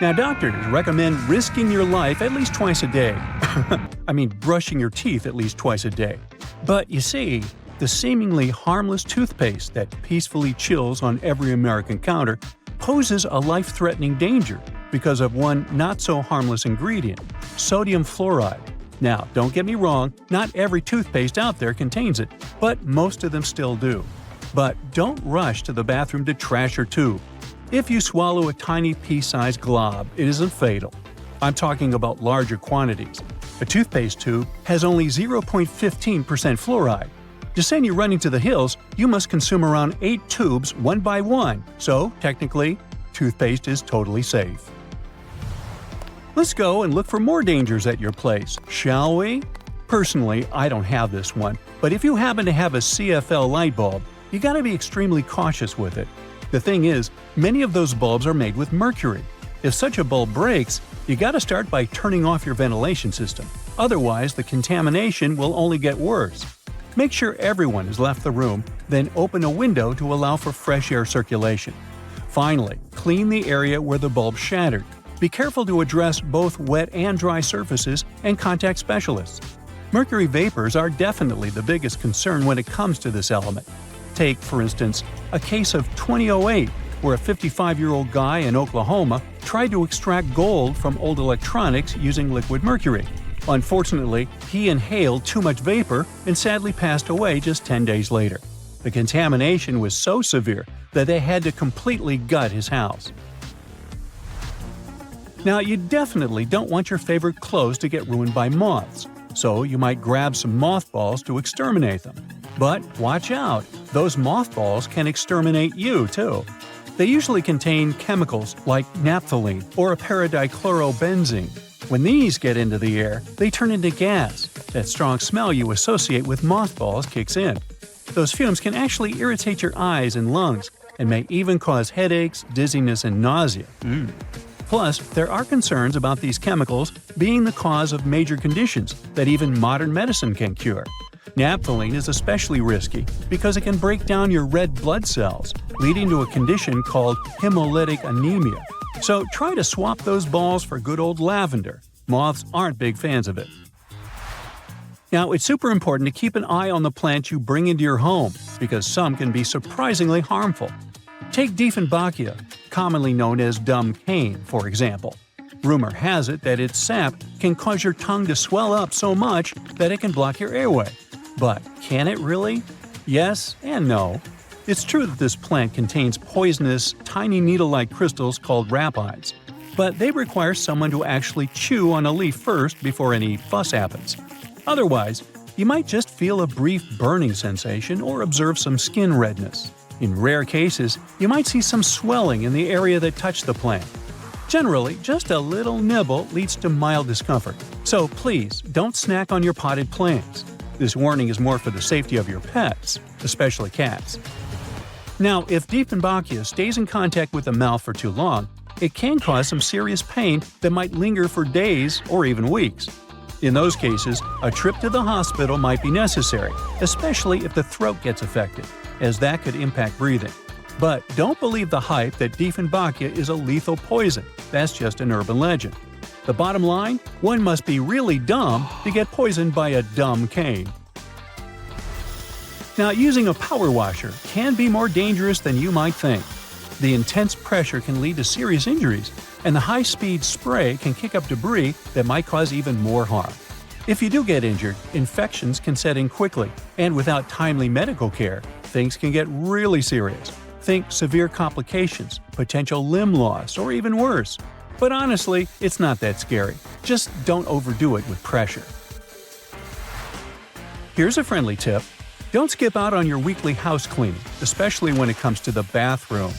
Now, doctors recommend risking your life at least twice a day. I mean, brushing your teeth at least twice a day. But you see, the seemingly harmless toothpaste that peacefully chills on every American counter poses a life-threatening danger because of one not-so-harmless ingredient – sodium fluoride. Now, don't get me wrong, not every toothpaste out there contains it, but most of them still do. But don't rush to the bathroom to trash your tube. If you swallow a tiny pea-sized glob, it isn't fatal. I'm talking about larger quantities. A toothpaste tube has only 0.15% fluoride. To send you running to the hills, you must consume around 8 tubes one by one, so technically, toothpaste is totally safe. Let's go and look for more dangers at your place, shall we? Personally, I don't have this one, but if you happen to have a CFL light bulb, you gotta be extremely cautious with it. The thing is, many of those bulbs are made with mercury. If such a bulb breaks, you gotta start by turning off your ventilation system. Otherwise, the contamination will only get worse. Make sure everyone has left the room, then open a window to allow for fresh air circulation. Finally, clean the area where the bulb shattered. Be careful to address both wet and dry surfaces and contact specialists. Mercury vapors are definitely the biggest concern when it comes to this element. Take, for instance, a case of 2008, where a 55-year-old guy in Oklahoma tried to extract gold from old electronics using liquid mercury. Unfortunately, he inhaled too much vapor and sadly passed away just 10 days later. The contamination was so severe that they had to completely gut his house. Now, you definitely don't want your favorite clothes to get ruined by moths, so you might grab some mothballs to exterminate them. But watch out, those mothballs can exterminate you too. They usually contain chemicals like naphthalene or a paradichlorobenzene. When these get into the air, they turn into gas. That strong smell you associate with mothballs kicks in. Those fumes can actually irritate your eyes and lungs, and may even cause headaches, dizziness, and nausea. Plus, there are concerns about these chemicals being the cause of major conditions that even modern medicine can cure. Naphthalene is especially risky because it can break down your red blood cells, leading to a condition called hemolytic anemia. So try to swap those balls for good old lavender. Moths aren't big fans of it. Now, it's super important to keep an eye on the plants you bring into your home because some can be surprisingly harmful. Take Dieffenbachia, commonly known as dumb cane, for example. Rumor has it that its sap can cause your tongue to swell up so much that it can block your airway. But can it really? Yes and no. It's true that this plant contains poisonous, tiny needle-like crystals called rapides, but they require someone to actually chew on a leaf first before any fuss happens. Otherwise, you might just feel a brief burning sensation or observe some skin redness. In rare cases, you might see some swelling in the area that touched the plant. Generally, just a little nibble leads to mild discomfort, so please don't snack on your potted plants. This warning is more for the safety of your pets, especially cats. Now, if Dieffenbachia stays in contact with the mouth for too long, it can cause some serious pain that might linger for days or even weeks. In those cases, a trip to the hospital might be necessary, especially if the throat gets affected, as that could impact breathing. But don't believe the hype that Dieffenbachia is a lethal poison. That's just an urban legend. The bottom line? One must be really dumb to get poisoned by a dumb cane. Now, using a power washer can be more dangerous than you might think. The intense pressure can lead to serious injuries, and the high-speed spray can kick up debris that might cause even more harm. If you do get injured, infections can set in quickly, and without timely medical care, things can get really serious. Think severe complications, potential limb loss, or even worse. But honestly, it's not that scary. Just don't overdo it with pressure. Here's a friendly tip. Don't skip out on your weekly house cleaning, especially when it comes to the bathroom.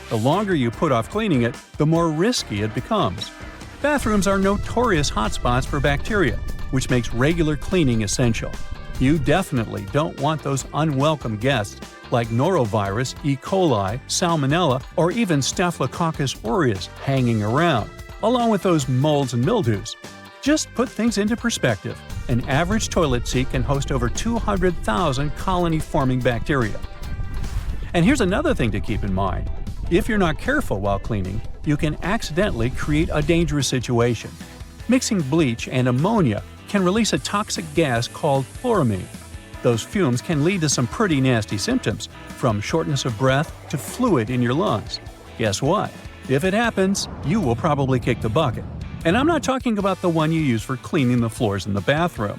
The longer you put off cleaning it, the more risky it becomes. Bathrooms are notorious hotspots for bacteria, which makes regular cleaning essential. You definitely don't want those unwelcome guests like norovirus, E. coli, salmonella, or even Staphylococcus aureus hanging around, along with those molds and mildews. Just put things into perspective. An average toilet seat can host over 200,000 colony-forming bacteria. And here's another thing to keep in mind. If you're not careful while cleaning, you can accidentally create a dangerous situation. Mixing bleach and ammonia can release a toxic gas called chloramine. Those fumes can lead to some pretty nasty symptoms, from shortness of breath to fluid in your lungs. Guess what? If it happens, you will probably kick the bucket. And I'm not talking about the one you use for cleaning the floors in the bathroom.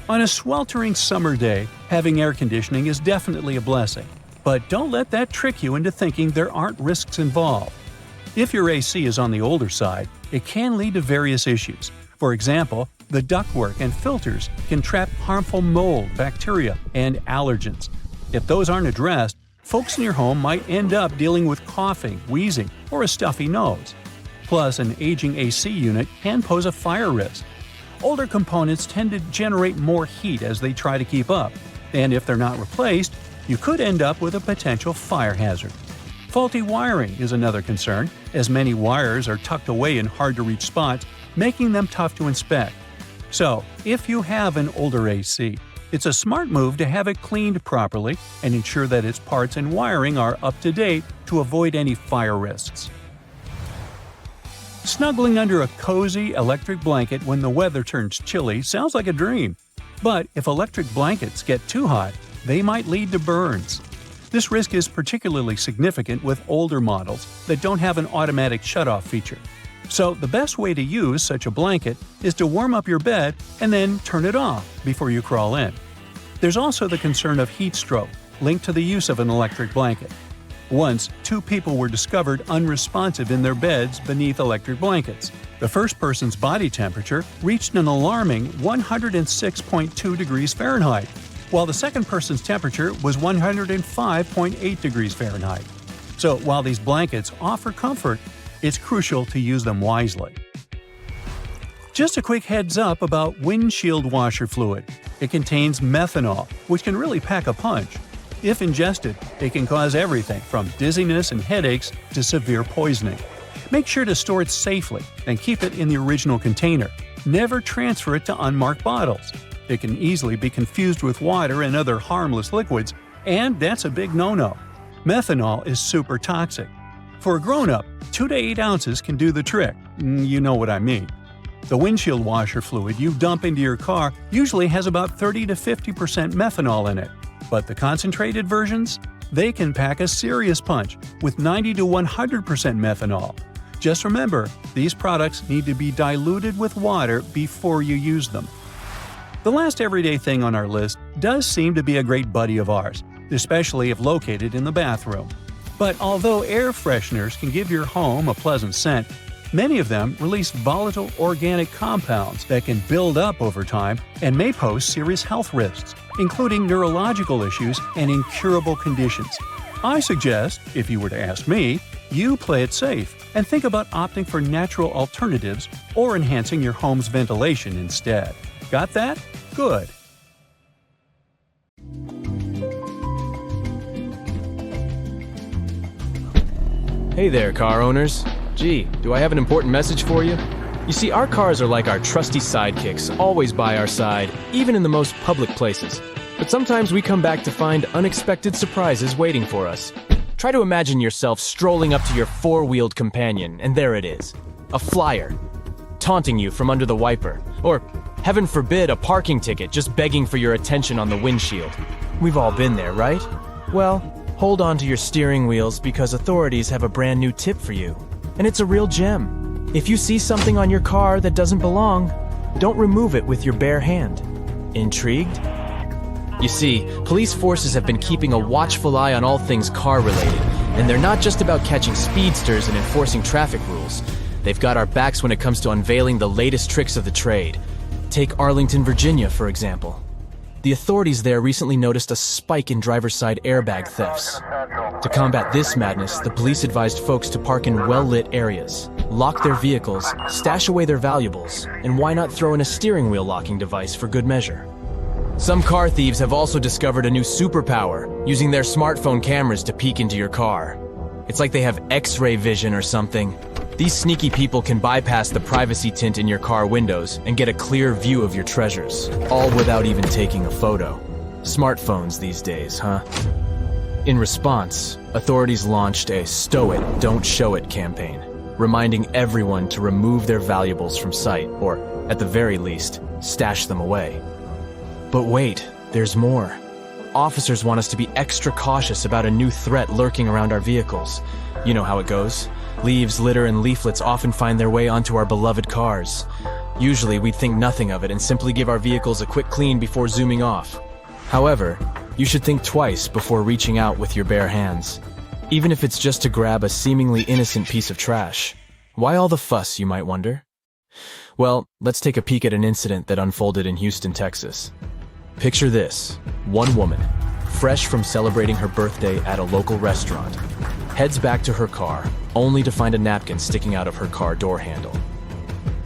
On a sweltering summer day, having air conditioning is definitely a blessing. But don't let that trick you into thinking there aren't risks involved. If your AC is on the older side, it can lead to various issues. For example, the ductwork and filters can trap harmful mold, bacteria, and allergens. If those aren't addressed, folks in your home might end up dealing with coughing, wheezing, or a stuffy nose. Plus, an aging AC unit can pose a fire risk. Older components tend to generate more heat as they try to keep up, and if they're not replaced, you could end up with a potential fire hazard. Faulty wiring is another concern, as many wires are tucked away in hard-to-reach spots, making them tough to inspect. So, if you have an older AC, it's a smart move to have it cleaned properly and ensure that its parts and wiring are up to date to avoid any fire risks. Snuggling under a cozy electric blanket when the weather turns chilly sounds like a dream. But if electric blankets get too hot, they might lead to burns. This risk is particularly significant with older models that don't have an automatic shutoff feature. So the best way to use such a blanket is to warm up your bed and then turn it off before you crawl in. There's also the concern of heat stroke, linked to the use of an electric blanket. Once, 2 people were discovered unresponsive in their beds beneath electric blankets. The first person's body temperature reached an alarming 106.2 degrees Fahrenheit, while the second person's temperature was 105.8 degrees Fahrenheit. So while these blankets offer comfort, it's crucial to use them wisely. Just a quick heads up about windshield washer fluid. It contains methanol, which can really pack a punch. If ingested, it can cause everything from dizziness and headaches to severe poisoning. Make sure to store it safely and keep it in the original container. Never transfer it to unmarked bottles. It can easily be confused with water and other harmless liquids, and that's a big no-no. Methanol is super toxic. For a grown-up, 2 to 8 ounces can do the trick. You know what I mean. The windshield washer fluid you dump into your car usually has about 30 to 50% methanol in it. But the concentrated versions? They can pack a serious punch with 90 to 100% methanol. Just remember, these products need to be diluted with water before you use them. The last everyday thing on our list does seem to be a great buddy of ours, especially if located in the bathroom. But although air fresheners can give your home a pleasant scent, many of them release volatile organic compounds that can build up over time and may pose serious health risks, including neurological issues and incurable conditions. I suggest, if you were to ask me, you play it safe and think about opting for natural alternatives or enhancing your home's ventilation instead. Got that? Good. Hey there, car owners. Gee, do I have an important message for you? You see, our cars are like our trusty sidekicks, always by our side, even in the most public places. But sometimes we come back to find unexpected surprises waiting for us. Try to imagine yourself strolling up to your four-wheeled companion, and there it is. A flyer, taunting you from under the wiper. Or, heaven forbid, a parking ticket just begging for your attention on the windshield. We've all been there, right? Well, hold on to your steering wheels because authorities have a brand new tip for you. And it's a real gem. If you see something on your car that doesn't belong, don't remove it with your bare hand. Intrigued? You see, police forces have been keeping a watchful eye on all things car-related, and they're not just about catching speedsters and enforcing traffic rules. They've got our backs when it comes to unveiling the latest tricks of the trade. Take Arlington, Virginia, for example. The authorities there recently noticed a spike in driver's side airbag thefts. To combat this madness, the police advised folks to park in well-lit areas, lock their vehicles, stash away their valuables, and why not throw in a steering wheel locking device for good measure? Some car thieves have also discovered a new superpower, using their smartphone cameras to peek into your car. It's like they have X-ray vision or something. These sneaky people can bypass the privacy tint in your car windows and get a clear view of your treasures, all without even taking a photo. Smartphones these days, huh? In response, authorities launched a "Stow it, don't show it" campaign, reminding everyone to remove their valuables from sight, or, at the very least, stash them away. But wait, there's more. Officers want us to be extra cautious about a new threat lurking around our vehicles. You know how it goes. Leaves, litter, and leaflets often find their way onto our beloved cars. Usually, we'd think nothing of it and simply give our vehicles a quick clean before zooming off. However, you should think twice before reaching out with your bare hands. Even if it's just to grab a seemingly innocent piece of trash. Why all the fuss, you might wonder? Well, let's take a peek at an incident that unfolded in Houston, Texas. Picture this. One woman, fresh from celebrating her birthday at a local restaurant, heads back to her car, only to find a napkin sticking out of her car door handle.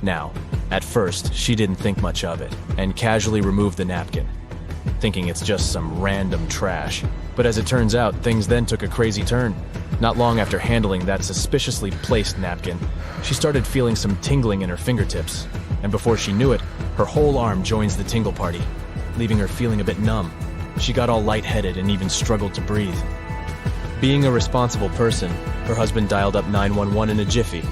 Now, at first, she didn't think much of it, and casually removed the napkin, thinking it's just some random trash. But as it turns out, things then took a crazy turn. Not long after handling that suspiciously placed napkin, she started feeling some tingling in her fingertips, and before she knew it, her whole arm joins the tingle party, leaving her feeling a bit numb. She got all lightheaded and even struggled to breathe. Being a responsible person, her husband dialed up 911 in a jiffy.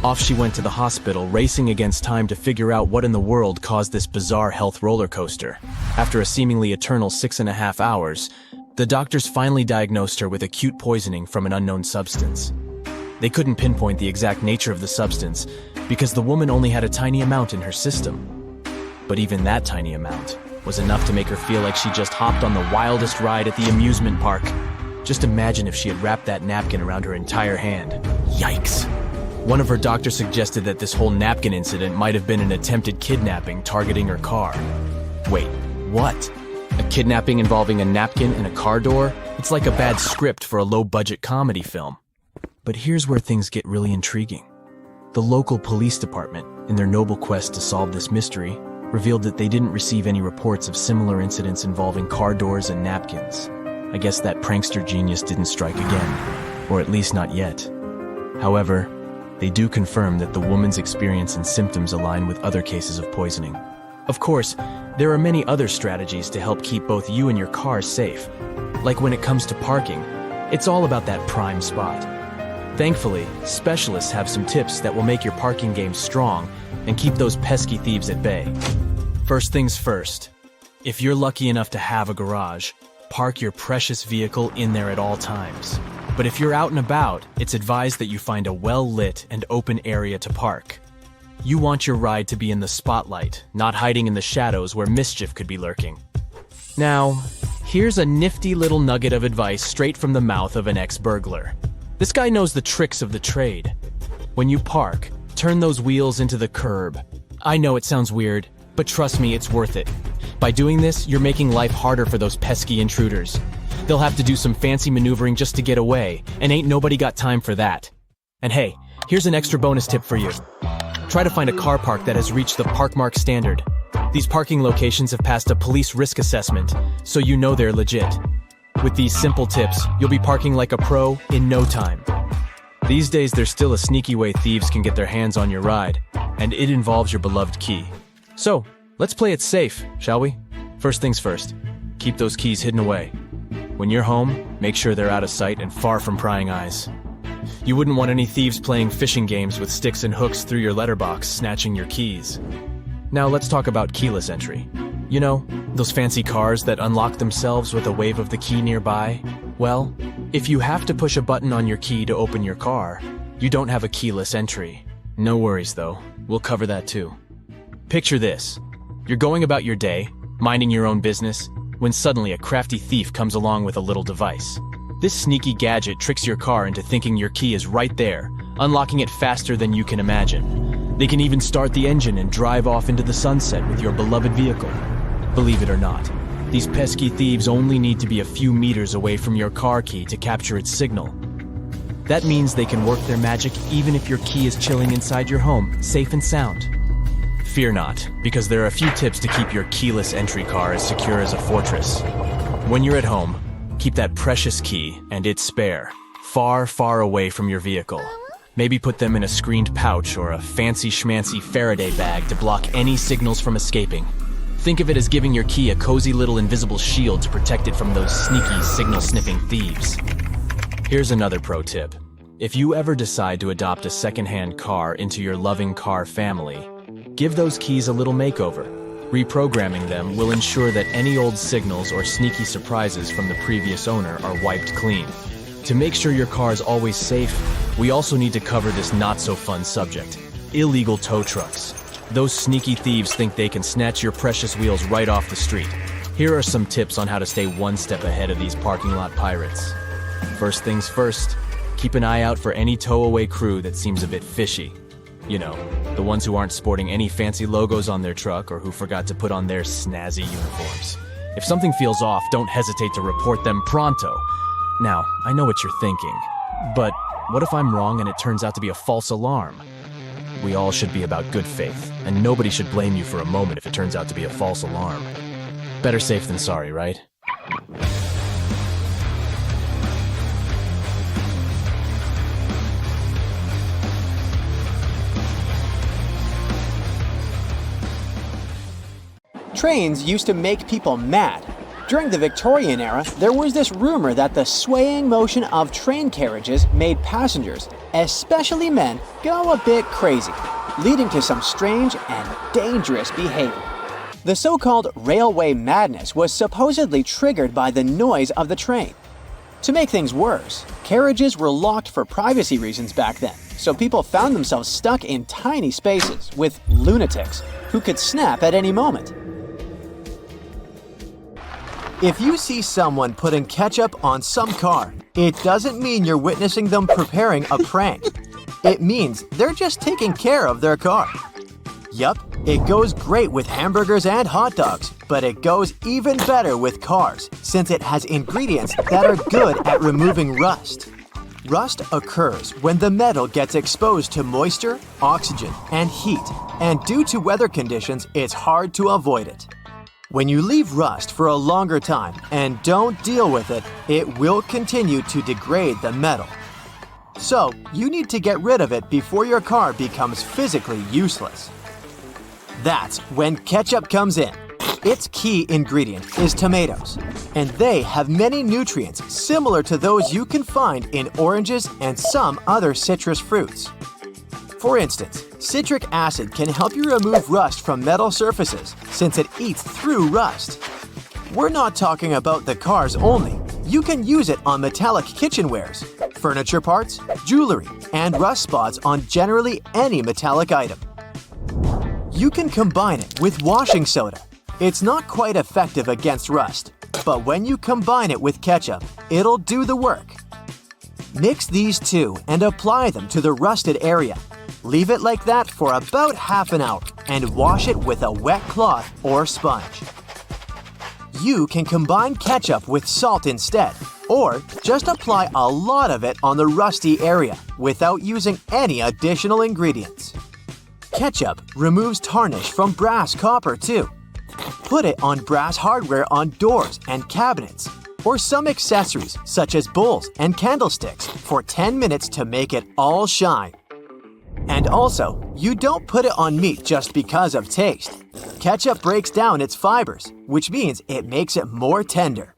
Off she went to the hospital, racing against time to figure out what in the world caused this bizarre health roller coaster. After a seemingly eternal 6.5 hours, the doctors finally diagnosed her with acute poisoning from an unknown substance. They couldn't pinpoint the exact nature of the substance because the woman only had a tiny amount in her system. But even that tiny amount was enough to make her feel like she just hopped on the wildest ride at the amusement park. Just imagine if she had wrapped that napkin around her entire hand. Yikes. One of her doctors suggested that this whole napkin incident might have been an attempted kidnapping targeting her car. Wait, what? A kidnapping involving a napkin and a car door? It's like a bad script for a low-budget comedy film. But here's where things get really intriguing. The local police department, in their noble quest to solve this mystery, revealed that they didn't receive any reports of similar incidents involving car doors and napkins. I guess that prankster genius didn't strike again, or at least not yet. However, they do confirm that the woman's experience and symptoms align with other cases of poisoning. Of course, there are many other strategies to help keep both you and your car safe. Like when it comes to parking, it's all about that prime spot. Thankfully, specialists have some tips that will make your parking game strong and keep those pesky thieves at bay. First things first, if you're lucky enough to have a garage, park your precious vehicle in there at all times. But if you're out and about, it's advised that you find a well-lit and open area to park. You want your ride to be in the spotlight, not hiding in the shadows where mischief could be lurking. Now, here's a nifty little nugget of advice straight from the mouth of an ex-burglar. This guy knows the tricks of the trade. When you park, turn those wheels into the curb. I know it sounds weird, but trust me, it's worth it. By doing this, you're making life harder for those pesky intruders. They'll have to do some fancy maneuvering just to get away, and ain't nobody got time for that. And hey, here's an extra bonus tip for you. Try to find a car park that has reached the Parkmark standard. These parking locations have passed a police risk assessment, so you know they're legit. With these simple tips, you'll be parking like a pro in no time. These days, there's still a sneaky way thieves can get their hands on your ride, and it involves your beloved key. So, let's play it safe, shall we? First things first, keep those keys hidden away. When you're home, make sure they're out of sight and far from prying eyes. You wouldn't want any thieves playing fishing games with sticks and hooks through your letterbox, snatching your keys. Now let's talk about keyless entry. You know, those fancy cars that unlock themselves with a wave of the key nearby? Well, if you have to push a button on your key to open your car, you don't have a keyless entry. No worries though, we'll cover that too. Picture this. You're going about your day, minding your own business, when suddenly a crafty thief comes along with a little device. This sneaky gadget tricks your car into thinking your key is right there, unlocking it faster than you can imagine. They can even start the engine and drive off into the sunset with your beloved vehicle. Believe it or not, these pesky thieves only need to be a few meters away from your car key to capture its signal. That means they can work their magic even if your key is chilling inside your home, safe and sound. Fear not, because there are a few tips to keep your keyless entry car as secure as a fortress. When you're at home, keep that precious key and its spare far, far away from your vehicle. Maybe put them in a screened pouch or a fancy schmancy Faraday bag to block any signals from escaping. Think of it as giving your key a cozy little invisible shield to protect it from those sneaky, signal-sniffing thieves. Here's another pro tip. If you ever decide to adopt a second-hand car into your loving car family, give those keys a little makeover. Reprogramming them will ensure that any old signals or sneaky surprises from the previous owner are wiped clean. To make sure your car is always safe, we also need to cover this not-so-fun subject: illegal tow trucks. Those sneaky thieves think they can snatch your precious wheels right off the street. Here are some tips on how to stay one step ahead of these parking lot pirates. First things first, keep an eye out for any tow-away crew that seems a bit fishy. You know, the ones who aren't sporting any fancy logos on their truck or who forgot to put on their snazzy uniforms. If something feels off, don't hesitate to report them pronto. Now, I know what you're thinking, but what if I'm wrong and it turns out to be a false alarm? We all should be about good faith, and nobody should blame you for a moment if it turns out to be a false alarm. Better safe than sorry, right? Trains used to make people mad. During the Victorian era, there was this rumor that the swaying motion of train carriages made passengers, especially men, go a bit crazy, leading to some strange and dangerous behavior. The so-called railway madness was supposedly triggered by the noise of the train. To make things worse, carriages were locked for privacy reasons back then, so people found themselves stuck in tiny spaces with lunatics who could snap at any moment. If you see someone putting ketchup on some car, it doesn't mean you're witnessing them preparing a prank. It means they're just taking care of their car. Yup, it goes great with hamburgers and hot dogs, but it goes even better with cars since it has ingredients that are good at removing rust. Rust occurs when the metal gets exposed to moisture, oxygen, and heat, and due to weather conditions, it's hard to avoid it. When you leave rust for a longer time and don't deal with it, it will continue to degrade the metal. So, you need to get rid of it before your car becomes physically useless. That's when ketchup comes in. Its key ingredient is tomatoes, and they have many nutrients similar to those you can find in oranges and some other citrus fruits. For instance, citric acid can help you remove rust from metal surfaces since it eats through rust. We're not talking about the cars only. You can use it on metallic kitchenwares, furniture parts, jewelry, and rust spots on generally any metallic item. You can combine it with washing soda. It's not quite effective against rust, but when you combine it with ketchup, it'll do the work. Mix these two and apply them to the rusted area. Leave it like that for about half an hour and wash it with a wet cloth or sponge. You can combine ketchup with salt instead, or just apply a lot of it on the rusty area without using any additional ingredients. Ketchup removes tarnish from brass copper too. Put it on brass hardware on doors and cabinets, or some accessories such as bowls and candlesticks for 10 minutes to make it all shine. And also, you don't put it on meat just because of taste. Ketchup breaks down its fibers, which means it makes it more tender.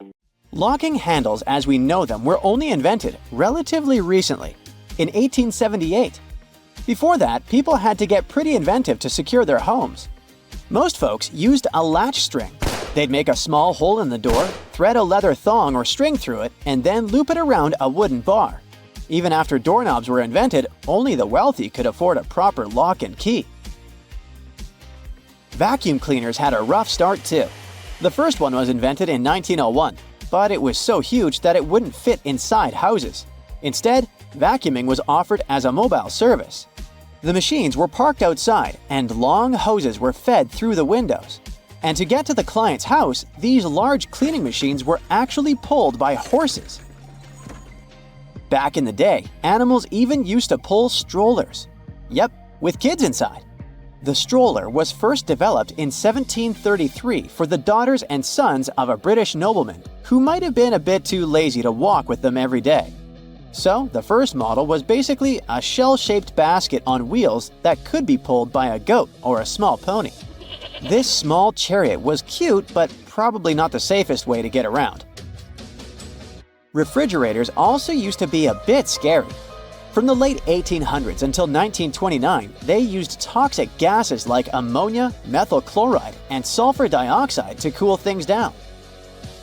Locking handles as we know them were only invented relatively recently, in 1878. Before that, people had to get pretty inventive to secure their homes. Most folks used a latch string. They'd make a small hole in the door, thread a leather thong or string through it, and then loop it around a wooden bar. Even after doorknobs were invented, only the wealthy could afford a proper lock and key. Vacuum cleaners had a rough start too. The first one was invented in 1901, but it was so huge that it wouldn't fit inside houses. Instead, vacuuming was offered as a mobile service. The machines were parked outside, and long hoses were fed through the windows. And to get to the client's house, these large cleaning machines were actually pulled by horses. Back in the day, animals even used to pull strollers. Yep, with kids inside. The stroller was first developed in 1733 for the daughters and sons of a British nobleman who might have been a bit too lazy to walk with them every day. So, the first model was basically a shell-shaped basket on wheels that could be pulled by a goat or a small pony. This small chariot was cute, but probably not the safest way to get around. Refrigerators also used to be a bit scary. From the late 1800s until 1929, they used toxic gases like ammonia, methyl chloride, and sulfur dioxide to cool things down.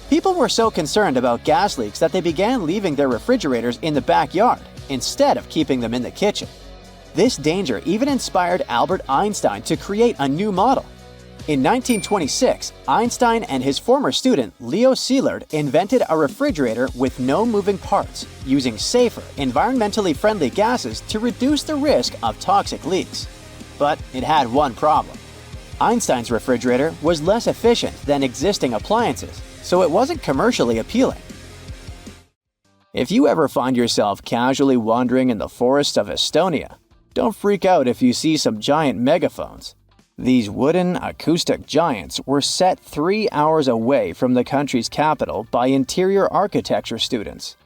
People were so concerned about gas leaks that they began leaving their refrigerators in the backyard instead of keeping them in the kitchen. This danger even inspired Albert Einstein to create a new model. In 1926, Einstein and his former student Leo Szilard invented a refrigerator with no moving parts, using safer, environmentally friendly gases to reduce the risk of toxic leaks. But it had one problem. Einstein's refrigerator was less efficient than existing appliances, so it wasn't commercially appealing. If you ever find yourself casually wandering in the forests of Estonia, don't freak out if you see some giant megaphones. These wooden, acoustic giants were set 3 hours away from the country's capital by interior architecture students.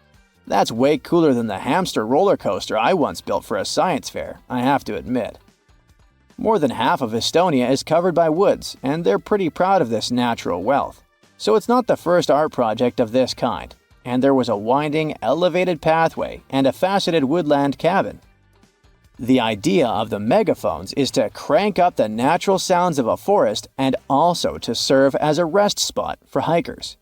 That's way cooler than the hamster roller coaster I once built for a science fair, I have to admit. More than half of Estonia is covered by woods, and they're pretty proud of this natural wealth. So it's not the first art project of this kind, and there was a winding, elevated pathway and a faceted woodland cabin. The idea of the megaphones is to crank up the natural sounds of a forest and also to serve as a rest spot for hikers.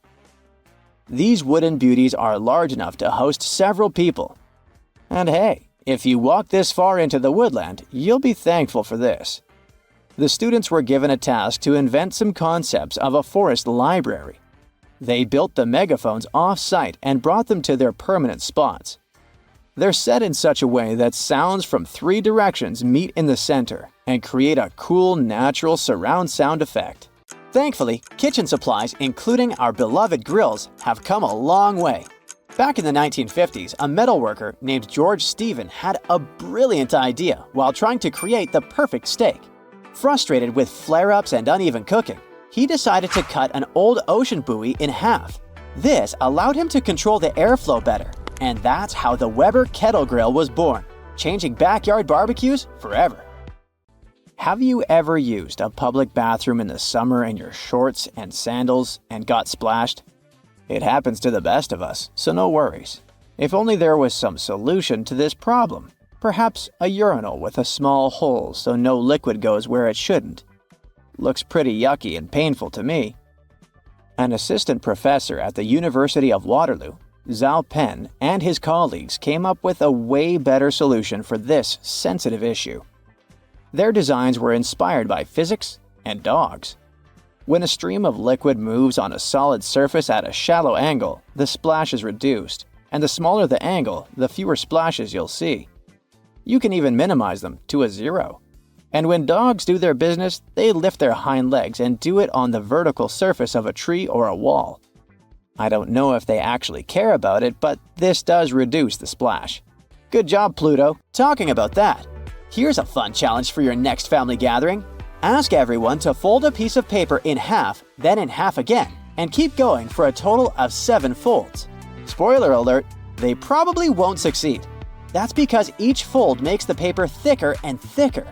These wooden beauties are large enough to host several people. And hey, if you walk this far into the woodland, you'll be thankful for this. The students were given a task to invent some concepts of a forest library. They built the megaphones off-site and brought them to their permanent spots. They're set in such a way that sounds from 3 directions meet in the center and create a cool, natural surround sound effect. Thankfully, kitchen supplies, including our beloved grills, have come a long way. Back in the 1950s, a metalworker named George Stephen had a brilliant idea while trying to create the perfect steak. Frustrated with flare-ups and uneven cooking, he decided to cut an old ocean buoy in half. This allowed him to control the airflow better. And that's how the Weber Kettle Grill was born, changing backyard barbecues forever. Have you ever used a public bathroom in the summer in your shorts and sandals and got splashed? It happens to the best of us, so no worries. If only there was some solution to this problem. Perhaps a urinal with a small hole so no liquid goes where it shouldn't. Looks pretty yucky and painful to me. An assistant professor at the University of Waterloo, Zhao Pen, and his colleagues came up with a way better solution for this sensitive issue. Their designs were inspired by physics and dogs. When a stream of liquid moves on a solid surface at a shallow angle, the splash is reduced, and the smaller the angle, the fewer splashes you'll see. You can even minimize them to a 0. And when dogs do their business, they lift their hind legs and do it on the vertical surface of a tree or a wall. I don't know if they actually care about it, but this does reduce the splash. Good job, Pluto. Talking about that, here's a fun challenge for your next family gathering. Ask everyone to fold a piece of paper in half, then in half again, and keep going for a total of 7 folds. Spoiler alert, they probably won't succeed. That's because each fold makes the paper thicker and thicker.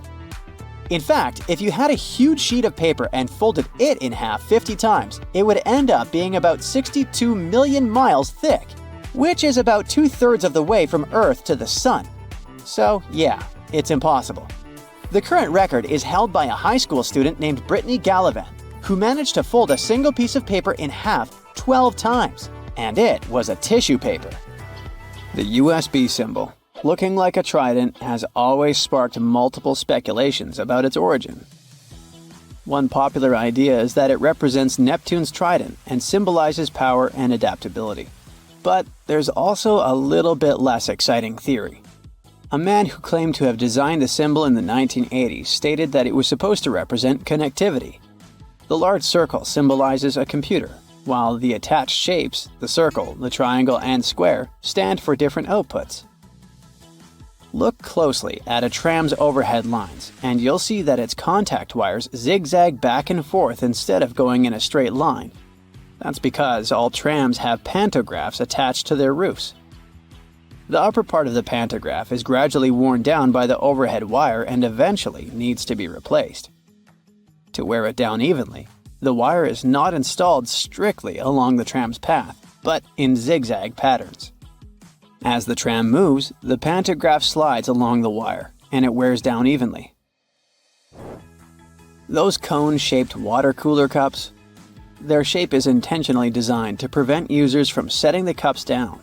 In fact, if you had a huge sheet of paper and folded it in half 50 times, it would end up being about 62 million miles thick, which is about 2/3 of the way from Earth to the Sun. So yeah, it's impossible. The current record is held by a high school student named Brittany Gallivan, who managed to fold a single piece of paper in half 12 times, and it was a tissue paper. The USB symbol, looking like a trident, has always sparked multiple speculations about its origin. One popular idea is that it represents Neptune's trident and symbolizes power and adaptability. But there's also a little bit less exciting theory. A man who claimed to have designed the symbol in the 1980s stated that it was supposed to represent connectivity. The large circle symbolizes a computer, while the attached shapes, the circle, the triangle, and square, stand for different outputs. Look closely at a tram's overhead lines, and you'll see that its contact wires zigzag back and forth instead of going in a straight line. That's because all trams have pantographs attached to their roofs. The upper part of the pantograph is gradually worn down by the overhead wire and eventually needs to be replaced. To wear it down evenly, the wire is not installed strictly along the tram's path, but in zigzag patterns. As the tram moves, the pantograph slides along the wire, and it wears down evenly. Those cone-shaped water cooler cups? Their shape is intentionally designed to prevent users from setting the cups down.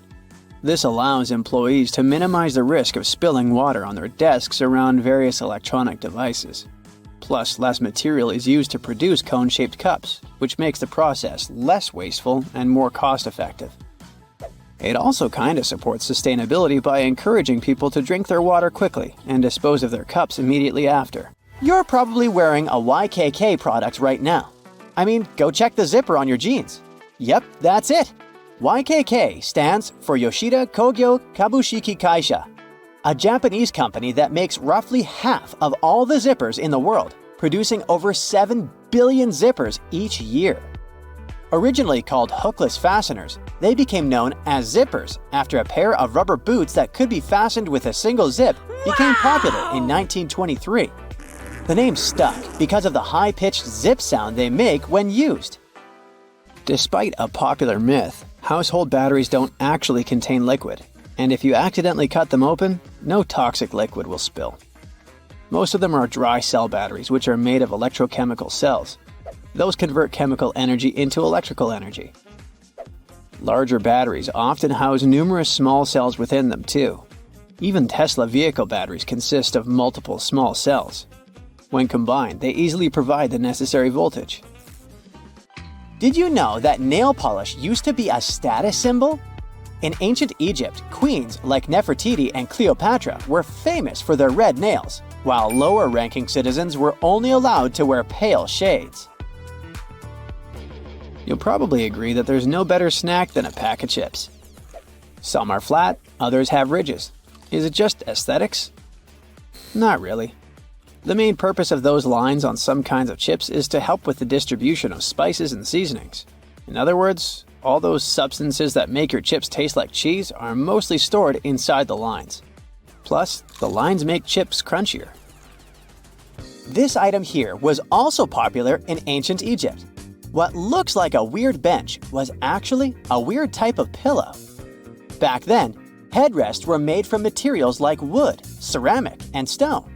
This allows employees to minimize the risk of spilling water on their desks around various electronic devices. Plus, less material is used to produce cone-shaped cups, which makes the process less wasteful and more cost-effective. It also kinda supports sustainability by encouraging people to drink their water quickly and dispose of their cups immediately after. You're probably wearing a YKK product right now. I mean, go check the zipper on your jeans. Yep, that's it. YKK stands for Yoshida Kogyo Kabushiki Kaisha, a Japanese company that makes roughly half of all the zippers in the world, producing over 7 billion zippers each year. Originally called hookless fasteners, they became known as zippers after a pair of rubber boots that could be fastened with a single zip became popular in 1923. The name stuck because of the high-pitched zip sound they make when used. Despite a popular myth, household batteries don't actually contain liquid, and if you accidentally cut them open, no toxic liquid will spill. Most of them are dry cell batteries, which are made of electrochemical cells. Those convert chemical energy into electrical energy. Larger batteries often house numerous small cells within them too. Even Tesla vehicle batteries consist of multiple small cells. When combined, they easily provide the necessary voltage. Did you know that nail polish used to be a status symbol? In ancient Egypt, queens like Nefertiti and Cleopatra were famous for their red nails, while lower-ranking citizens were only allowed to wear pale shades. You'll probably agree that there's no better snack than a pack of chips. Some are flat, others have ridges. Is it just aesthetics? Not really. The main purpose of those lines on some kinds of chips is to help with the distribution of spices and seasonings. In other words, all those substances that make your chips taste like cheese are mostly stored inside the lines. Plus, the lines make chips crunchier. This item here was also popular in ancient Egypt. What looks like a weird bench was actually a weird type of pillow. Back then, headrests were made from materials like wood, ceramic, and stone.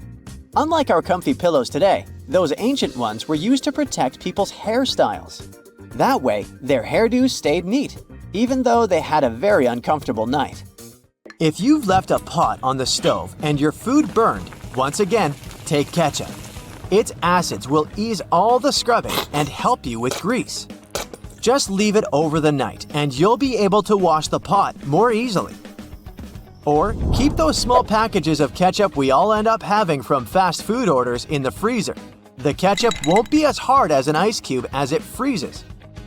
Unlike our comfy pillows today, those ancient ones were used to protect people's hairstyles. That way, their hairdos stayed neat, even though they had a very uncomfortable night. If you've left a pot on the stove and your food burned, once again, take ketchup. Its acids will ease all the scrubbing and help you with grease. Just leave it over the night and you'll be able to wash the pot more easily. Or keep those small packages of ketchup we all end up having from fast food orders in the freezer. The ketchup won't be as hard as an ice cube as it freezes.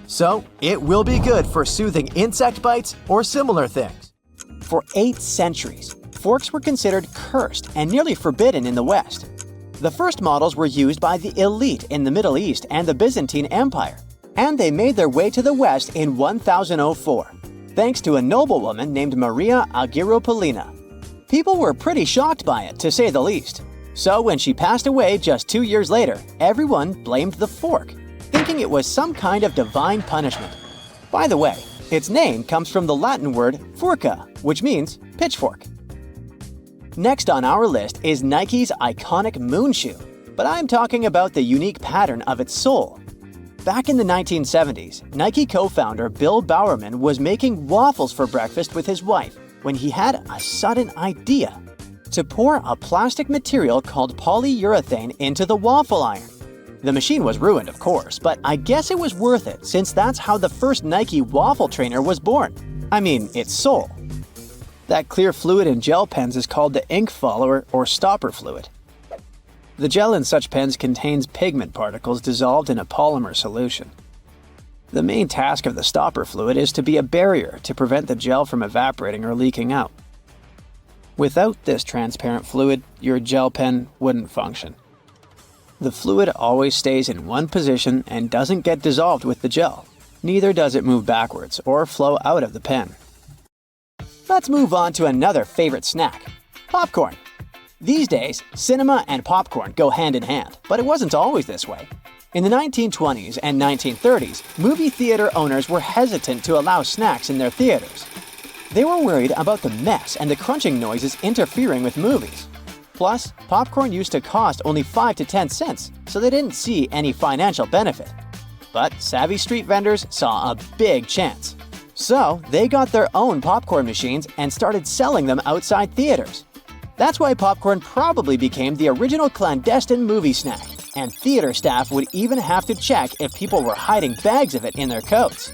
So it will be good for soothing insect bites or similar things. For 8 centuries, forks were considered cursed and nearly forbidden in the West. The first models were used by the elite in the Middle East and the Byzantine Empire, and they made their way to the West in 1004. Thanks to a noblewoman named Maria Agrippina. People were pretty shocked by it, to say the least. So when she passed away just 2 years later, everyone blamed the fork, thinking it was some kind of divine punishment. By the way, its name comes from the Latin word furca, which means pitchfork. Next on our list is Nike's iconic moon shoe, but I'm talking about the unique pattern of its sole. Back in the 1970s, Nike co-founder Bill Bowerman was making waffles for breakfast with his wife when he had a sudden idea: to pour a plastic material called polyurethane into the waffle iron. The machine was ruined, of course, but I guess it was worth it since that's how the first Nike waffle trainer was born. I mean, its sole. That clear fluid in gel pens is called the ink follower or stopper fluid. The gel in such pens contains pigment particles dissolved in a polymer solution. The main task of the stopper fluid is to be a barrier to prevent the gel from evaporating or leaking out. Without this transparent fluid, your gel pen wouldn't function. The fluid always stays in one position and doesn't get dissolved with the gel. Neither does it move backwards or flow out of the pen. Let's move on to another favorite snack: popcorn. These days, cinema and popcorn go hand in hand, but it wasn't always this way. In the 1920s and 1930s, movie theater owners were hesitant to allow snacks in their theaters. They were worried about the mess and the crunching noises interfering with movies. Plus, popcorn used to cost only 5 to 10 cents, so they didn't see any financial benefit. But savvy street vendors saw a big chance. So, they got their own popcorn machines and started selling them outside theaters. That's why popcorn probably became the original clandestine movie snack, and theater staff would even have to check if people were hiding bags of it in their coats.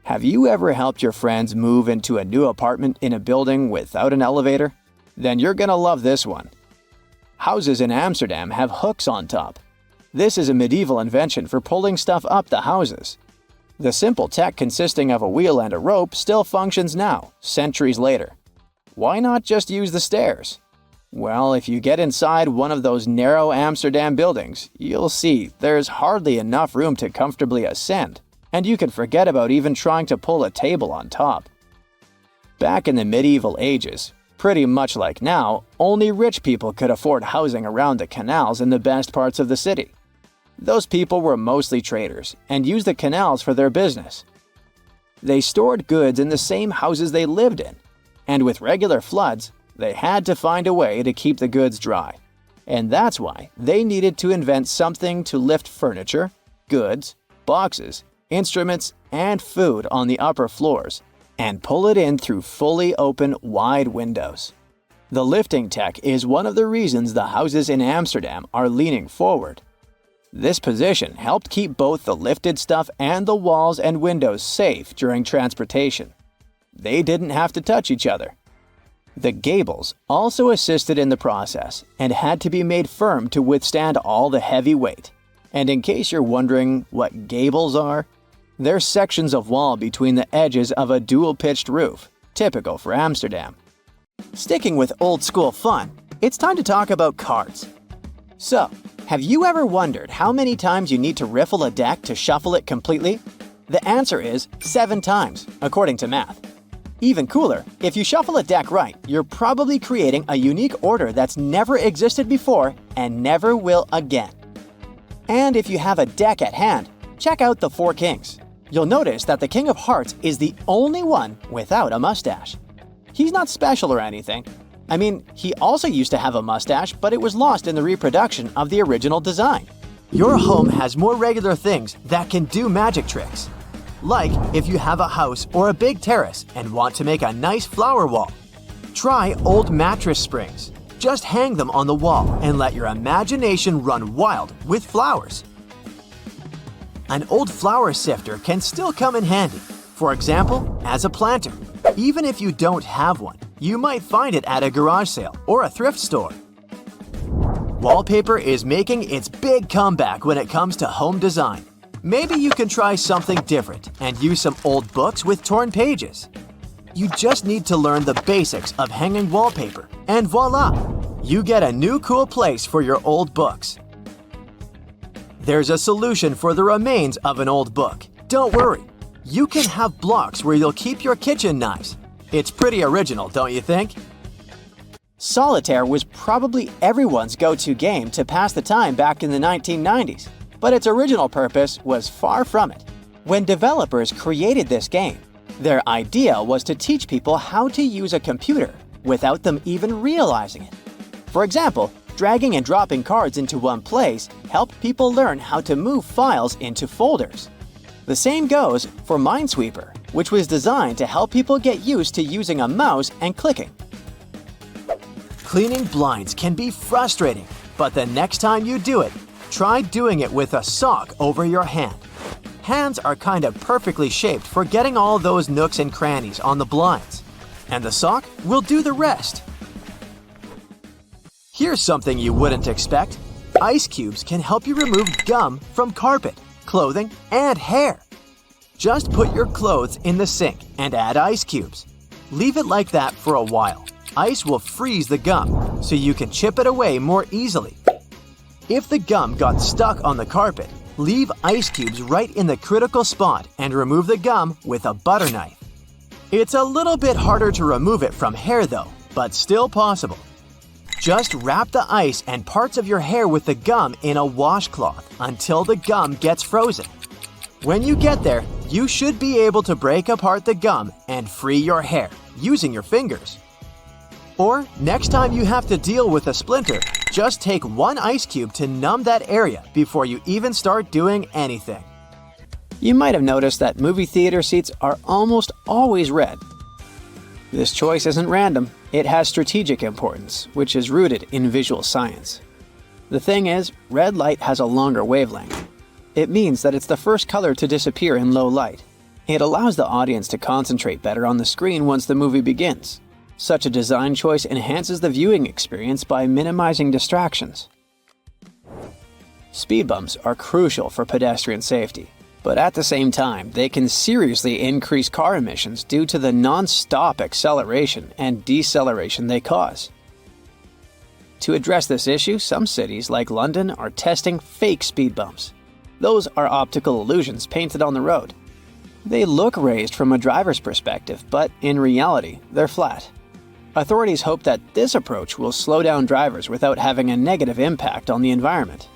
Have you ever helped your friends move into a new apartment in a building without an elevator? Then you're gonna love this one. Houses in Amsterdam have hooks on top. This is a medieval invention for pulling stuff up the houses. The simple tech consisting of a wheel and a rope still functions now, centuries later. Why not just use the stairs? Well, if you get inside one of those narrow Amsterdam buildings, you'll see there's hardly enough room to comfortably ascend, and you can forget about even trying to pull a table on top. Back in the medieval ages, pretty much like now, only rich people could afford housing around the canals in the best parts of the city. Those people were mostly traders and used the canals for their business. They stored goods in the same houses they lived in, and with regular floods, they had to find a way to keep the goods dry. And that's why they needed to invent something to lift furniture, goods, boxes, instruments, and food on the upper floors, and pull it in through fully open, wide windows. The lifting tech is one of the reasons the houses in Amsterdam are leaning forward. This position helped keep both the lifted stuff and the walls and windows safe during transportation. They didn't have to touch each other. The gables also assisted in the process and had to be made firm to withstand all the heavy weight. And in case you're wondering what gables are, they're sections of wall between the edges of a dual-pitched roof, typical for Amsterdam. Sticking with old-school fun, it's time to talk about cards. So, have you ever wondered how many times you need to riffle a deck to shuffle it completely? The answer is 7 times, according to math. Even cooler, if you shuffle a deck right, you're probably creating a unique order that's never existed before and never will again. And if you have a deck at hand, check out the 4 kings. You'll notice that the King of Hearts is the only one without a mustache. He's not special or anything. I mean, he also used to have a mustache, but it was lost in the reproduction of the original design. Your home has more regular things that can do magic tricks. Like if you have a house or a big terrace and want to make a nice flower wall. Try old mattress springs. Just hang them on the wall and let your imagination run wild with flowers. An old flower sifter can still come in handy. For example, as a planter. Even if you don't have one, you might find it at a garage sale or a thrift store. Wallpaper is making its big comeback when it comes to home design. Maybe you can try something different and use some old books with torn pages. You just need to learn the basics of hanging wallpaper, and voila! You get a new cool place for your old books. There's a solution for the remains of an old book. Don't worry, you can have blocks where you'll keep your kitchen knives. It's pretty original, don't you think? Solitaire was probably everyone's go-to game to pass the time back in the 1990s. But its original purpose was far from it. When developers created this game, their idea was to teach people how to use a computer without them even realizing it. For example, dragging and dropping cards into one place helped people learn how to move files into folders. The same goes for Minesweeper, which was designed to help people get used to using a mouse and clicking. Cleaning blinds can be frustrating, but the next time you do it, try doing it with a sock over your hand. Hands are kind of perfectly shaped for getting all those nooks and crannies on the blinds. And the sock will do the rest. Here's something you wouldn't expect. Ice cubes can help you remove gum from carpet, clothing, and hair. Just put your clothes in the sink and add ice cubes. Leave it like that for a while. Ice will freeze the gum, so you can chip it away more easily. If the gum got stuck on the carpet, leave ice cubes right in the critical spot and remove the gum with a butter knife. It's a little bit harder to remove it from hair though, but still possible. Just wrap the ice and parts of your hair with the gum in a washcloth until the gum gets frozen. When you get there, you should be able to break apart the gum and free your hair using your fingers. Or, next time you have to deal with a splinter, just take one ice cube to numb that area before you even start doing anything. You might have noticed that movie theater seats are almost always red. This choice isn't random. It has strategic importance, which is rooted in visual science. The thing is, red light has a longer wavelength. It means that it's the first color to disappear in low light. It allows the audience to concentrate better on the screen once the movie begins. Such a design choice enhances the viewing experience by minimizing distractions. Speed bumps are crucial for pedestrian safety, but at the same time, they can seriously increase car emissions due to the non-stop acceleration and deceleration they cause. To address this issue, some cities like London are testing fake speed bumps. Those are optical illusions painted on the road. They look raised from a driver's perspective, but in reality, they're flat. Authorities hope that this approach will slow down drivers without having a negative impact on the environment.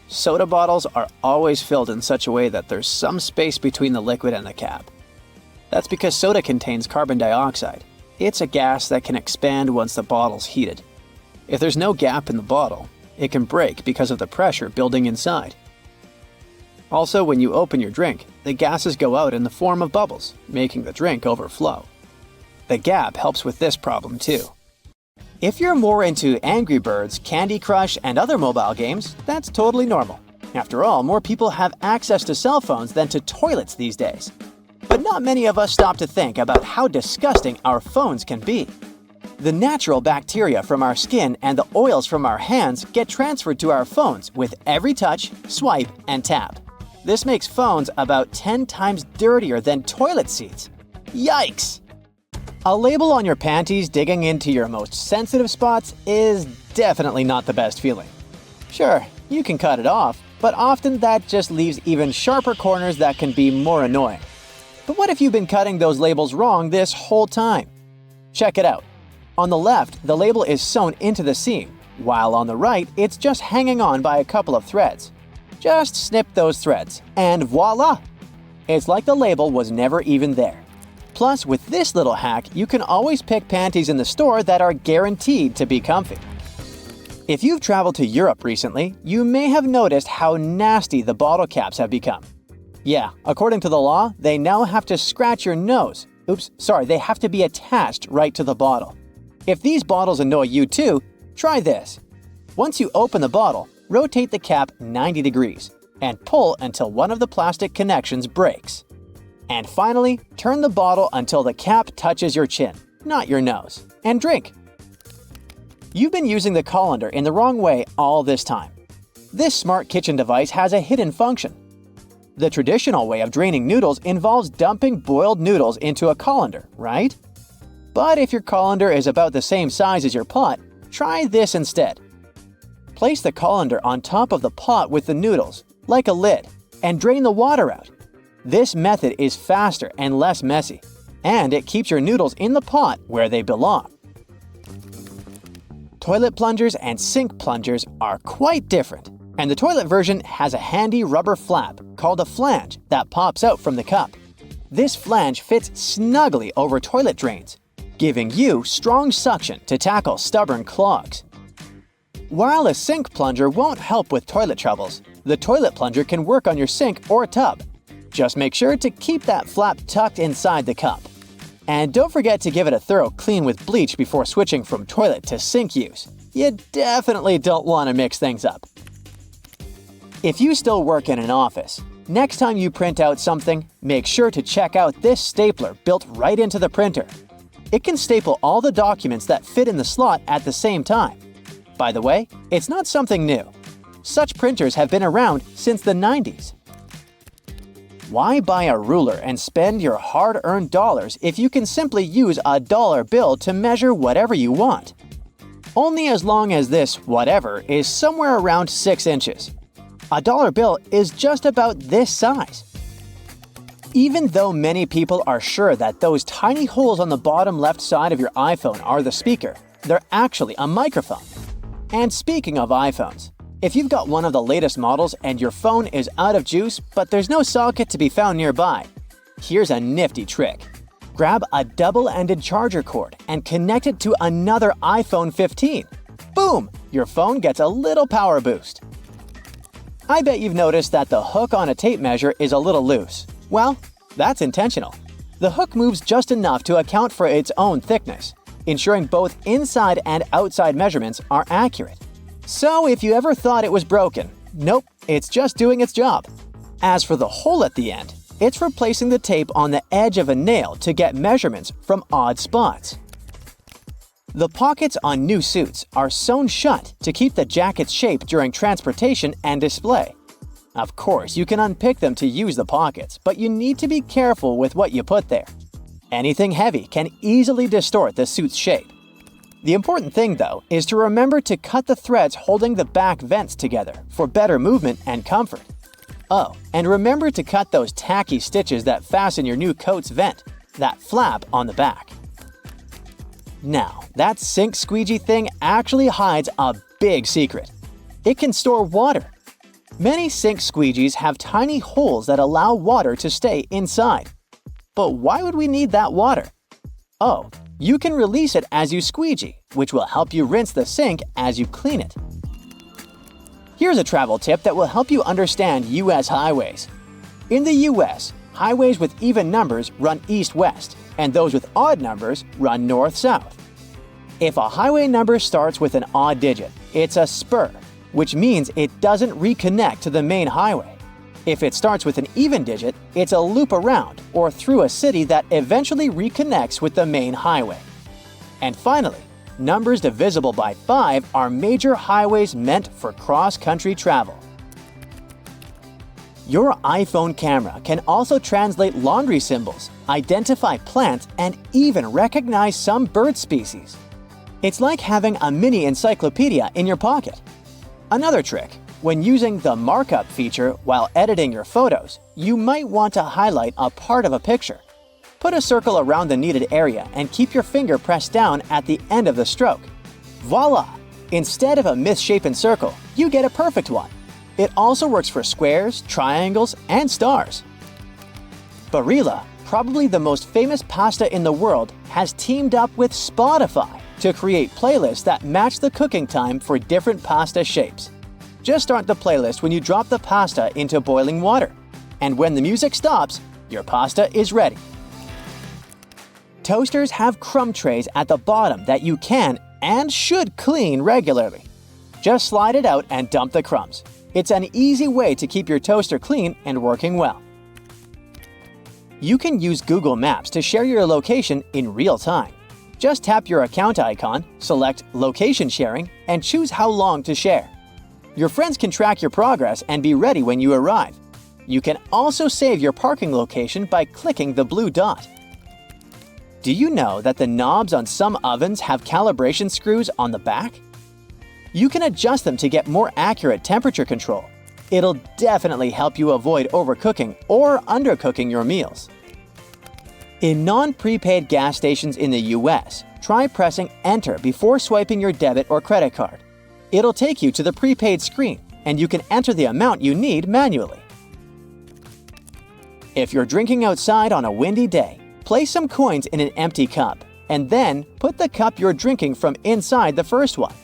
Soda bottles are always filled in such a way that there's some space between the liquid and the cap. That's because soda contains carbon dioxide. It's a gas that can expand once the bottle's heated. If there's no gap in the bottle, it can break because of the pressure building inside. Also, when you open your drink, the gases go out in the form of bubbles, making the drink overflow. The gap helps with this problem too. If you're more into Angry Birds, Candy Crush, and other mobile games, that's totally normal. After all, more people have access to cell phones than to toilets these days. But not many of us stop to think about how disgusting our phones can be. The natural bacteria from our skin and the oils from our hands get transferred to our phones with every touch, swipe, and tap. This makes phones about 10 times dirtier than toilet seats. Yikes! A label on your panties digging into your most sensitive spots is definitely not the best feeling. Sure, you can cut it off, but often that just leaves even sharper corners that can be more annoying. But what if you've been cutting those labels wrong this whole time? Check it out. On the left, the label is sewn into the seam, while on the right, it's just hanging on by a couple of threads. Just snip those threads, and voila! It's like the label was never even there. Plus, with this little hack, you can always pick panties in the store that are guaranteed to be comfy. If you've traveled to Europe recently, you may have noticed how nasty the bottle caps have become. Yeah, according to the law, they now have to scratch your nose. They have to be attached right to the bottle. If these bottles annoy you too, try this. Once you open the bottle, rotate the cap 90 degrees and pull until one of the plastic connections breaks. And finally, turn the bottle until the cap touches your chin, not your nose, and drink. You've been using the colander in the wrong way all this time. This smart kitchen device has a hidden function. The traditional way of draining noodles involves dumping boiled noodles into a colander, right? But if your colander is about the same size as your pot, try this instead. Place the colander on top of the pot with the noodles, like a lid, and drain the water out. This method is faster and less messy, and it keeps your noodles in the pot where they belong. Toilet plungers and sink plungers are quite different, and the toilet version has a handy rubber flap called a flange that pops out from the cup. This flange fits snugly over toilet drains, giving you strong suction to tackle stubborn clogs. While a sink plunger won't help with toilet troubles, the toilet plunger can work on your sink or tub. Just make sure to keep that flap tucked inside the cup. And don't forget to give it a thorough clean with bleach before switching from toilet to sink use. You definitely don't want to mix things up. If you still work in an office, next time you print out something, make sure to check out this stapler built right into the printer. It can staple all the documents that fit in the slot at the same time. By the way, it's not something new. Such printers have been around since the 90s. Why buy a ruler and spend your hard-earned dollars if you can simply use a dollar bill to measure whatever you want? Only as long as this whatever is somewhere around 6 inches. A dollar bill is just about this size. Even though many people are sure that those tiny holes on the bottom left side of your iPhone are the speaker, they're actually a microphone. And speaking of iPhones, if you've got one of the latest models and your phone is out of juice but there's no socket to be found nearby, here's a nifty trick. Grab a double-ended charger cord and connect it to another iPhone 15. Boom! Your phone gets a little power boost. I bet you've noticed that the hook on a tape measure is a little loose. Well, that's intentional. The hook moves just enough to account for its own thickness, ensuring both inside and outside measurements are accurate. So if you ever thought it was broken, nope, it's just doing its job. As for the hole at the end, it's replacing the tape on the edge of a nail to get measurements from odd spots. The pockets on new suits are sewn shut to keep the jacket's shape during transportation and display. Of course, you can unpick them to use the pockets, but you need to be careful with what you put there. Anything heavy can easily distort the suit's shape. The important thing, though, is to remember to cut the threads holding the back vents together for better movement and comfort. Oh, and remember to cut those tacky stitches that fasten your new coat's vent, that flap on the back. Now, that sink squeegee thing actually hides a big secret. It can store water. Many sink squeegees have tiny holes that allow water to stay inside. But why would we need that water? Oh, you can release it as you squeegee, which will help you rinse the sink as you clean it. Here's a travel tip that will help you understand US highways. In the US, highways with even numbers run east-west, and those with odd numbers run north-south. If a highway number starts with an odd digit, it's a spur, which means it doesn't reconnect to the main highway. If it starts with an even digit, it's a loop around or through a city that eventually reconnects with the main highway. And finally, numbers divisible by 5 are major highways meant for cross-country travel. Your iPhone camera can also translate laundry symbols, identify plants, and even recognize some bird species. It's like having a mini encyclopedia in your pocket. Another trick, when using the markup feature while editing your photos, you might want to highlight a part of a picture. Put a circle around the needed area and keep your finger pressed down at the end of the stroke. Voila! Instead of a misshapen circle, you get a perfect one. It also works for squares, triangles, and stars. Barilla, probably the most famous pasta in the world, has teamed up with Spotify to create playlists that match the cooking time for different pasta shapes. Just start the playlist when you drop the pasta into boiling water. And when the music stops, your pasta is ready. Toasters have crumb trays at the bottom that you can and should clean regularly. Just slide it out and dump the crumbs. It's an easy way to keep your toaster clean and working well. You can use Google Maps to share your location in real time. Just tap your account icon, select Location Sharing, and choose how long to share. Your friends can track your progress and be ready when you arrive. You can also save your parking location by clicking the blue dot. Do you know that the knobs on some ovens have calibration screws on the back? You can adjust them to get more accurate temperature control. It'll definitely help you avoid overcooking or undercooking your meals. In non-prepaid gas stations in the US, try pressing Enter before swiping your debit or credit card. It'll take you to the prepaid screen, and you can enter the amount you need manually. If you're drinking outside on a windy day, place some coins in an empty cup, and then put the cup you're drinking from inside the first one.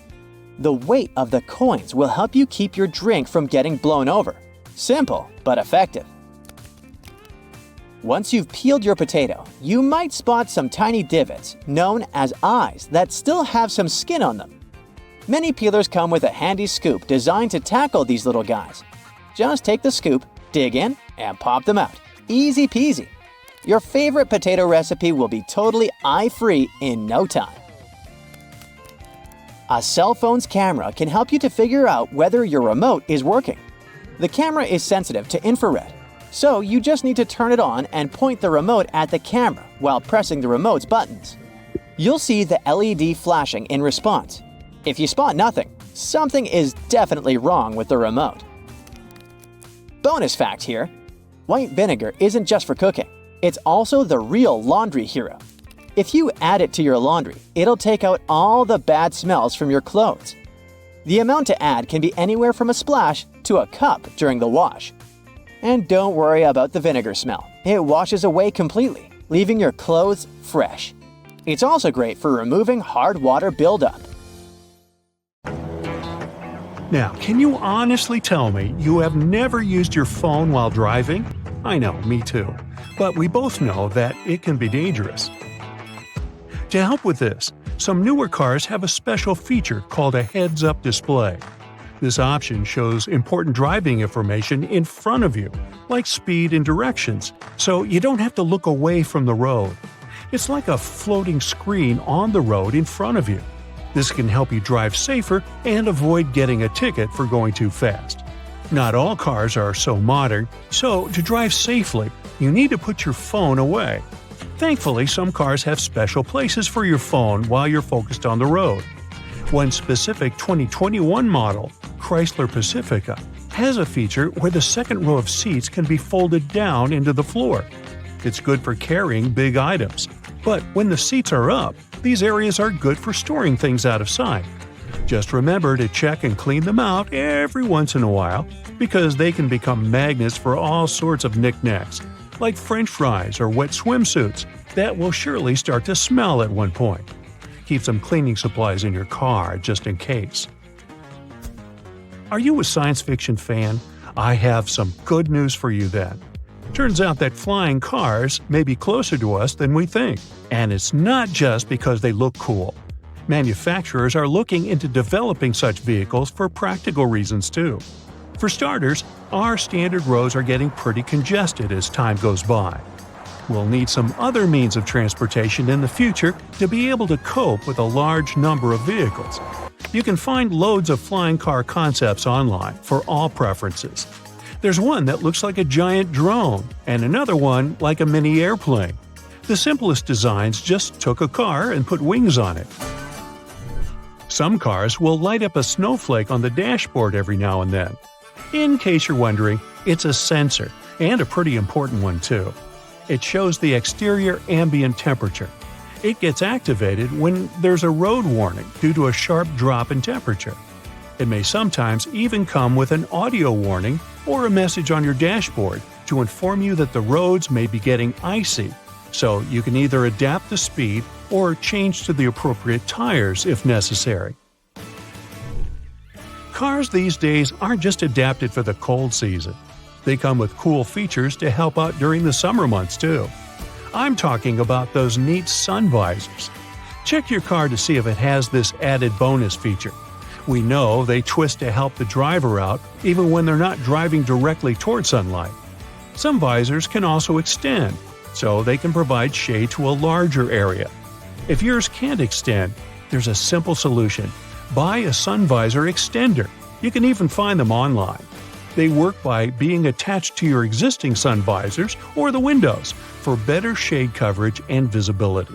The weight of the coins will help you keep your drink from getting blown over. Simple, but effective. Once you've peeled your potato, you might spot some tiny divots, known as eyes, that still have some skin on them. Many peelers come with a handy scoop designed to tackle these little guys. Just take the scoop, dig in, and pop them out. Easy peasy. Your favorite potato recipe will be totally eye-free in no time. A cell phone's camera can help you to figure out whether your remote is working. The camera is sensitive to infrared, so you just need to turn it on and point the remote at the camera while pressing the remote's buttons. You'll see the LED flashing in response. If you spot nothing, something is definitely wrong with the remote. Bonus fact here: White vinegar isn't just for cooking. It's also the real laundry hero. If you add it to your laundry, it'll take out all the bad smells from your clothes. The amount to add can be anywhere from a splash to a cup during the wash. And don't worry about the vinegar smell. It washes away completely, leaving your clothes fresh. It's also great for removing hard water buildup. Now, can you honestly tell me you have never used your phone while driving? I know, me too. But we both know that it can be dangerous. To help with this, some newer cars have a special feature called a heads-up display. This option shows important driving information in front of you, like speed and directions, so you don't have to look away from the road. It's like a floating screen on the road in front of you. This can help you drive safer and avoid getting a ticket for going too fast. Not all cars are so modern, so to drive safely, you need to put your phone away. Thankfully, some cars have special places for your phone while you're focused on the road. One specific 2021 model, Chrysler Pacifica, has a feature where the second row of seats can be folded down into the floor. It's good for carrying big items. But when the seats are up, these areas are good for storing things out of sight. Just remember to check and clean them out every once in a while, because they can become magnets for all sorts of knickknacks, like French fries or wet swimsuits that will surely start to smell at one point. Keep some cleaning supplies in your car just in case. Are you a science fiction fan? I have some good news for you then. Turns out that flying cars may be closer to us than we think. And it's not just because they look cool. Manufacturers are looking into developing such vehicles for practical reasons too. For starters, our standard roads are getting pretty congested as time goes by. We'll need some other means of transportation in the future to be able to cope with a large number of vehicles. You can find loads of flying car concepts online for all preferences. There's one that looks like a giant drone, and another one like a mini airplane. The simplest designs just took a car and put wings on it. Some cars will light up a snowflake on the dashboard every now and then. In case you're wondering, it's a sensor, and a pretty important one too. It shows the exterior ambient temperature. It gets activated when there's a road warning due to a sharp drop in temperature. It may sometimes even come with an audio warning or a message on your dashboard to inform you that the roads may be getting icy, so you can either adapt the speed or change to the appropriate tires if necessary. Cars these days aren't just adapted for the cold season. They come with cool features to help out during the summer months too. I'm talking about those neat sun visors. Check your car to see if it has this added bonus feature. We know they twist to help the driver out even when they're not driving directly toward sunlight. Some visors can also extend, so they can provide shade to a larger area. If yours can't extend, there's a simple solution. Buy a sun visor extender. You can even find them online. They work by being attached to your existing sun visors or the windows for better shade coverage and visibility.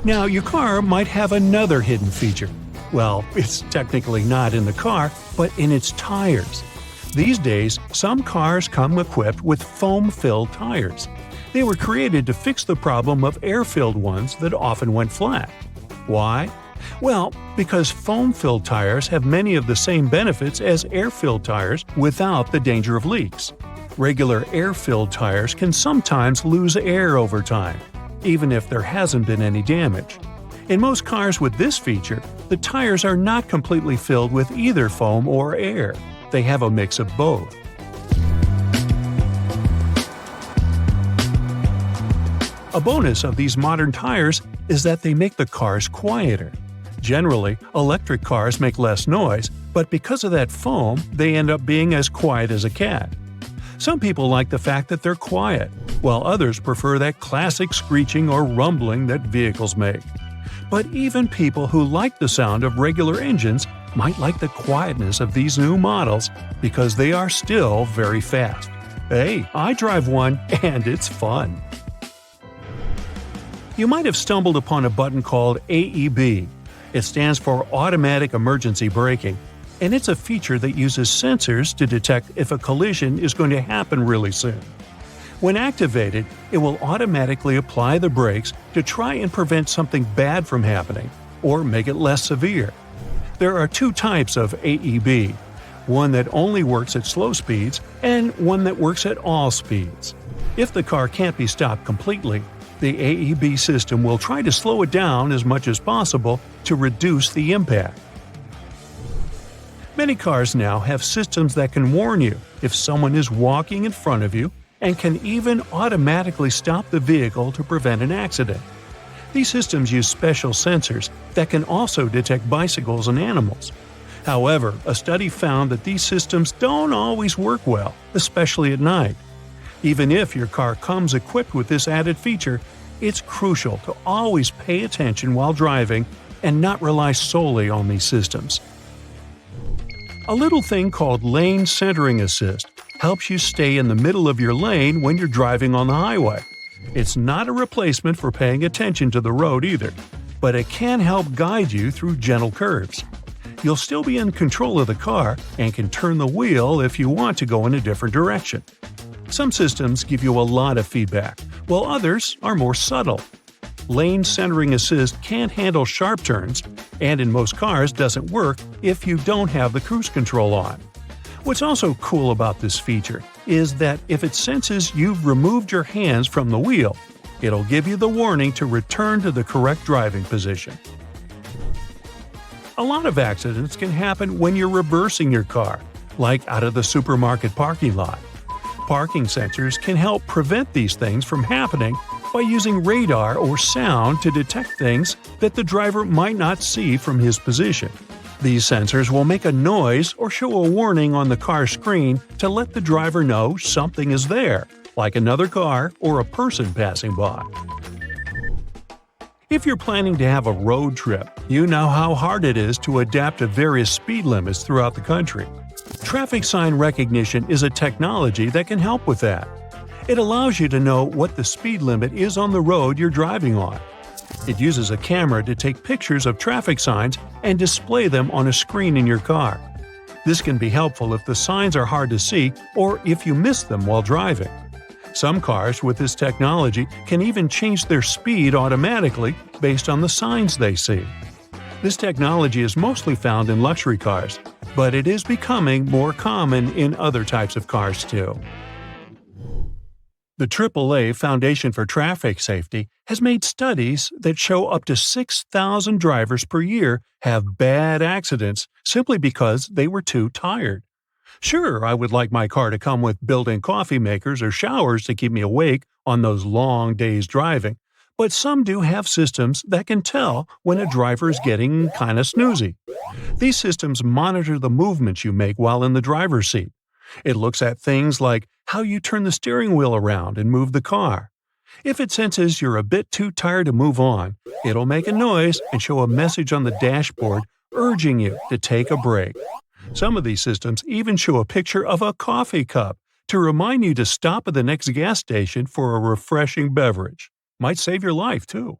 Now, your car might have another hidden feature. Well, it's technically not in the car, but in its tires. These days, some cars come equipped with foam-filled tires. They were created to fix the problem of air-filled ones that often went flat. Why? Well, because foam-filled tires have many of the same benefits as air-filled tires without the danger of leaks. Regular air-filled tires can sometimes lose air over time, even if there hasn't been any damage. In most cars with this feature, the tires are not completely filled with either foam or air. They have a mix of both. A bonus of these modern tires is that they make the cars quieter. Generally, electric cars make less noise, but because of that foam, they end up being as quiet as a cat. Some people like the fact that they're quiet, while others prefer that classic screeching or rumbling that vehicles make. But even people who like the sound of regular engines might like the quietness of these new models because they are still very fast. Hey, I drive one and it's fun. You might have stumbled upon a button called AEB. It stands for Automatic Emergency Braking, and it's a feature that uses sensors to detect if a collision is going to happen really soon. When activated, it will automatically apply the brakes to try and prevent something bad from happening or make it less severe. There are two types of AEB, one that only works at slow speeds and one that works at all speeds. If the car can't be stopped completely, the AEB system will try to slow it down as much as possible to reduce the impact. Many cars now have systems that can warn you if someone is walking in front of you and can even automatically stop the vehicle to prevent an accident. These systems use special sensors that can also detect bicycles and animals. However, a study found that these systems don't always work well, especially at night. Even if your car comes equipped with this added feature, it's crucial to always pay attention while driving and not rely solely on these systems. A little thing called lane centering assist helps you stay in the middle of your lane when you're driving on the highway. It's not a replacement for paying attention to the road either, but it can help guide you through gentle curves. You'll still be in control of the car and can turn the wheel if you want to go in a different direction. Some systems give you a lot of feedback, while others are more subtle. Lane centering assist can't handle sharp turns, and in most cars doesn't work if you don't have the cruise control on. What's also cool about this feature is that if it senses you've removed your hands from the wheel, it'll give you the warning to return to the correct driving position. A lot of accidents can happen when you're reversing your car, like out of the supermarket parking lot. Parking sensors can help prevent these things from happening by using radar or sound to detect things that the driver might not see from his position. These sensors will make a noise or show a warning on the car screen to let the driver know something is there, like another car or a person passing by. If you're planning to have a road trip, you know how hard it is to adapt to various speed limits throughout the country. Traffic sign recognition is a technology that can help with that. It allows you to know what the speed limit is on the road you're driving on. It uses a camera to take pictures of traffic signs and display them on a screen in your car. This can be helpful if the signs are hard to see or if you miss them while driving. Some cars with this technology can even change their speed automatically based on the signs they see. This technology is mostly found in luxury cars, but it is becoming more common in other types of cars too. The AAA Foundation for Traffic Safety has made studies that show up to 6,000 drivers per year have bad accidents simply because they were too tired. Sure, I would like my car to come with built-in coffee makers or showers to keep me awake on those long days driving, but some do have systems that can tell when a driver is getting kinda snoozy. These systems monitor the movements you make while in the driver's seat. It looks at things like how you turn the steering wheel around and move the car. If it senses you're a bit too tired to move on, it'll make a noise and show a message on the dashboard urging you to take a break. Some of these systems even show a picture of a coffee cup to remind you to stop at the next gas station for a refreshing beverage. Might save your life, too.